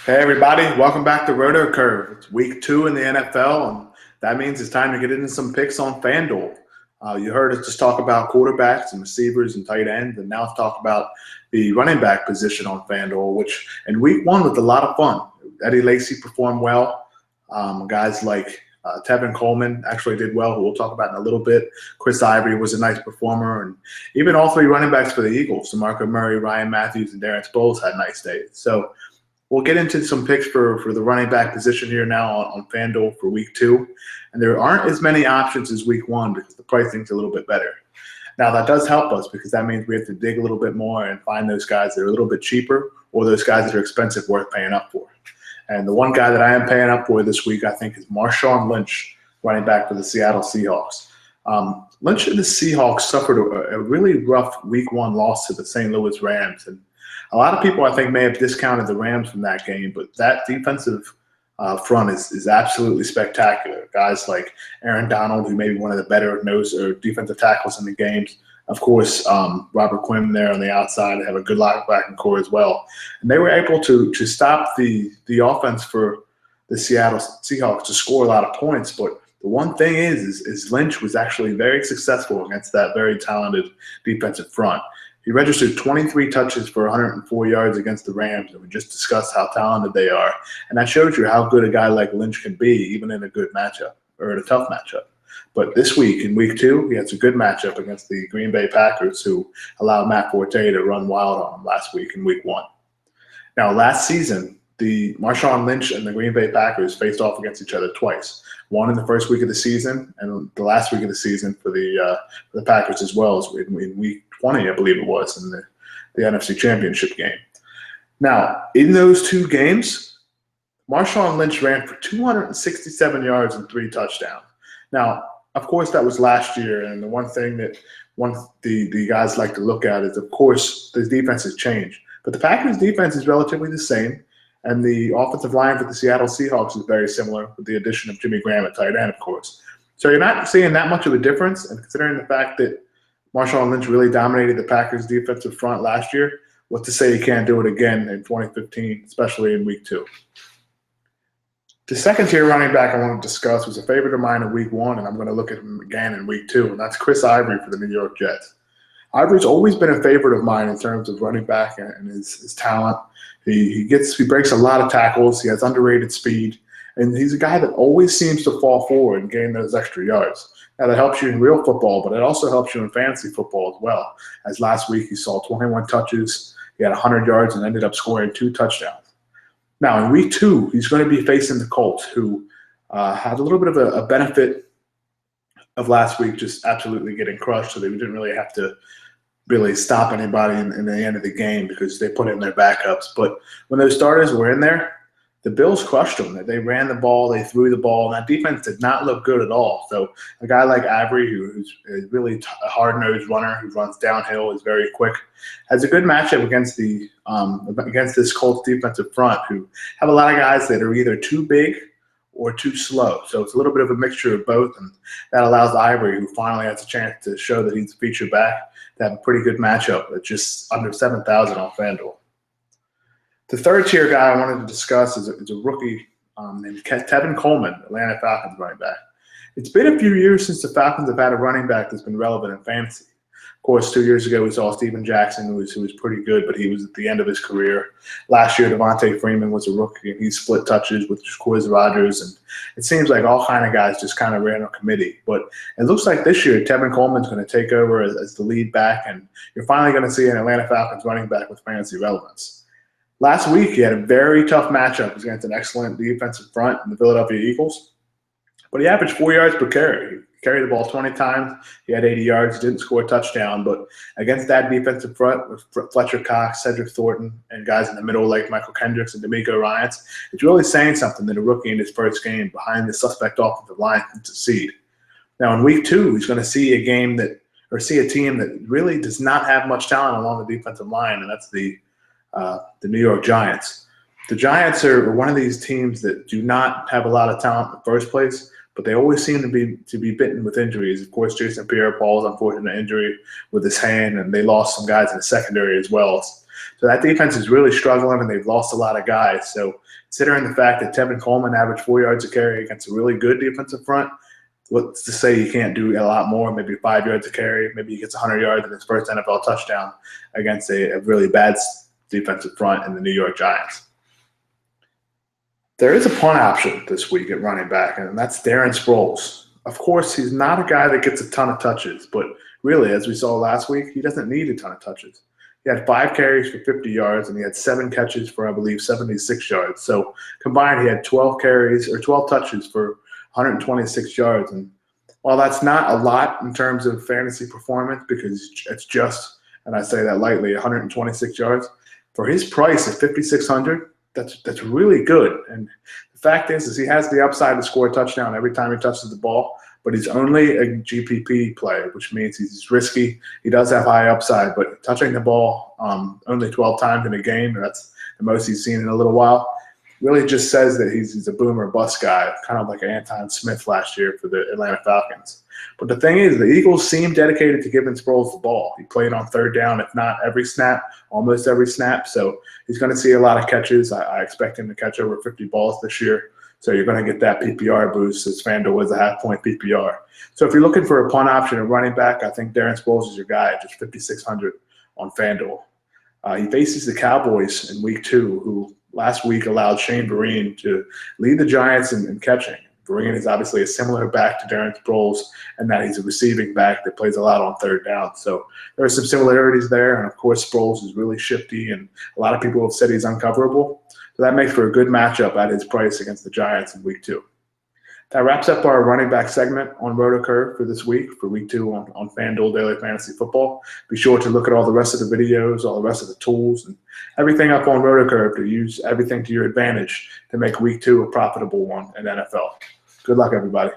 Hey everybody, welcome back to RotoCurve. It's week 2 in the NFL, and that means it's time to get into some picks on FanDuel. You heard us just talk about quarterbacks and receivers and tight ends, and now let's talk about the running back position on FanDuel, which in week 1 was a lot of fun. Eddie Lacy performed well. Guys like Tevin Coleman actually did well, who we'll talk about in a little bit. Chris Ivory was a nice performer, and even all 3 running backs for the Eagles, DeMarco Murray, Ryan Matthews, and Darren Sproles had nice days. So we'll get into some picks for the running back position here now on FanDuel for week 2. And there aren't as many options as week 1 because the pricing's a little bit better. Now, that does help us because that means we have to dig a little bit more and find those guys that are a little bit cheaper or those guys that are expensive worth paying up for. And the one guy that I am paying up for this week, I think, is Marshawn Lynch, running back for the Seattle Seahawks. Lynch and the Seahawks suffered a really rough week 1 loss to the St. Louis Rams. And a lot of people, I think, may have discounted the Rams from that game, but that defensive front is absolutely spectacular. Guys like Aaron Donald, who may be one of the better nose or defensive tackles in the games. Of course, Robert Quinn there on the outside. They have a good linebacking core as well. And they were able to stop the offense for the Seattle Seahawks to score a lot of points. But the one thing is Lynch was actually very successful against that very talented defensive front. He registered 23 touches for 104 yards against the Rams, and we just discussed how talented they are. And that shows you how good a guy like Lynch can be, even in a good matchup or in a tough matchup. But this week, in week 2, he has a good matchup against the Green Bay Packers, who allowed Matt Forte to run wild on him last week in week 1. Now, last season, the Marshawn Lynch and the Green Bay Packers faced off against each other twice. One in the first week of the season, and the last week of the season for the Packers as well as in week 20, I believe it was, in the NFC Championship game. Now, in those 2 games, Marshawn Lynch ran for 267 yards and 3 touchdowns. Now, of course, that was last year, and the one thing that the guys like to look at is, of course, the defense has changed. But the Packers' defense is relatively the same, and the offensive line for the Seattle Seahawks is very similar with the addition of Jimmy Graham at tight end, of course. So you're not seeing that much of a difference, and considering the fact that Marshawn Lynch really dominated the Packers' defensive front last year, what's to say he can't do it again in 2015, especially in week 2. The second-tier running back I want to discuss was a favorite of mine in week 1, and I'm going to look at him again in week 2, and that's Chris Ivory for the New York Jets. Ivory's always been a favorite of mine in terms of running back and his talent. He breaks a lot of tackles. He has underrated speed, and he's a guy that always seems to fall forward and gain those extra yards. Now, that helps you in real football, but it also helps you in fantasy football as well. As last week, he saw 21 touches, he had 100 yards, and ended up scoring 2 touchdowns. Now, in week 2, he's going to be facing the Colts, who had a little bit of a benefit of last week just absolutely getting crushed, so they didn't really have to really stop anybody in the end of the game because they put in their backups. But when those starters were in there, the Bills crushed them. They ran the ball, they threw the ball, and that defense did not look good at all. So a guy like Ivory, who's really a hard-nosed runner, who runs downhill, is very quick, has a good matchup against this Colts defensive front, who have a lot of guys that are either too big or too slow. So it's a little bit of a mixture of both, and that allows Ivory, who finally has a chance to show that he's a feature back, to have a pretty good matchup at just under 7,000 on FanDuel. The third-tier guy I wanted to discuss is a rookie named Tevin Coleman, Atlanta Falcons running back. It's been a few years since the Falcons have had a running back that's been relevant in fantasy. Of course, 2 years ago we saw Steven Jackson, who was pretty good, but he was at the end of his career. Last year, Devontae Freeman was a rookie, and he split touches with Jaquiz Rodgers, and it seems like all kind of guys just kind of ran a committee. But it looks like this year Tevin Coleman's going to take over as the lead back, and you're finally going to see an Atlanta Falcons running back with fantasy relevance. Last week, he had a very tough matchup against an excellent defensive front in the Philadelphia Eagles, but he averaged 4 yards per carry. He carried the ball 20 times. He had 80 yards. He didn't score a touchdown, but against that defensive front with Fletcher Cox, Cedric Thornton, and guys in the middle like Michael Kendricks and D'Amico Ryans, it's really saying something that a rookie in his first game behind the suspect offensive line can succeed. Now, in week 2, he's going to see a team that really does not have much talent along the defensive line, and that's the New York Giants. The Giants are one of these teams that do not have a lot of talent in the first place, but they always seem to be bitten with injuries. Of course, Jason Pierre-Paul's unfortunate injury with his hand, and they lost some guys in the secondary as well. So that defense is really struggling, and they've lost a lot of guys. So considering the fact that Tevin Coleman averaged 4 yards a carry against a really good defensive front, what's to say you can't do a lot more, maybe 5 yards a carry, maybe he gets 100 yards in his first NFL touchdown against a really bad defensive front in the New York Giants. There is a punt option this week at running back, and that's Darren Sproles. Of course, he's not a guy that gets a ton of touches, but really, as we saw last week, he doesn't need a ton of touches. He had 5 carries for 50 yards, and he had 7 catches for, I believe, 76 yards. So combined, he had 12 carries or 12 touches for 126 yards. And while that's not a lot in terms of fantasy performance, because it's just, and I say that lightly, 126 yards, for his price at $5,600, that's really good. And the fact is he has the upside to score a touchdown every time he touches the ball, but he's only a GPP player, which means he's risky. He does have high upside, but touching the ball only 12 times in a game, that's the most he's seen in a little while, really just says that he's a boom or bust guy, kind of like Anton Smith last year for the Atlanta Falcons. But the thing is, the Eagles seem dedicated to giving Sproles the ball. He played on third down, if not every snap, almost every snap. So he's going to see a lot of catches. I expect him to catch over 50 balls this year. So you're going to get that PPR boost, as FanDuel was a half-point PPR. So if you're looking for a punt option at running back, I think Darren Sproles is your guy at just $5,600 on FanDuel. He faces the Cowboys in Week 2, who last week allowed Shane Vereen to lead the Giants in catching. Vereen is obviously a similar back to Darren Sproles, and that he's a receiving back that plays a lot on third down. So there are some similarities there, and of course Sproles is really shifty, and a lot of people have said he's uncoverable. So that makes for a good matchup at his price against the Giants in Week 2. That wraps up our running back segment on RotoCurve for this week, for Week 2 on FanDuel Daily Fantasy Football. Be sure to look at all the rest of the videos, all the rest of the tools, and everything up on RotoCurve to use everything to your advantage to make Week 2 a profitable one in NFL. Good luck, everybody.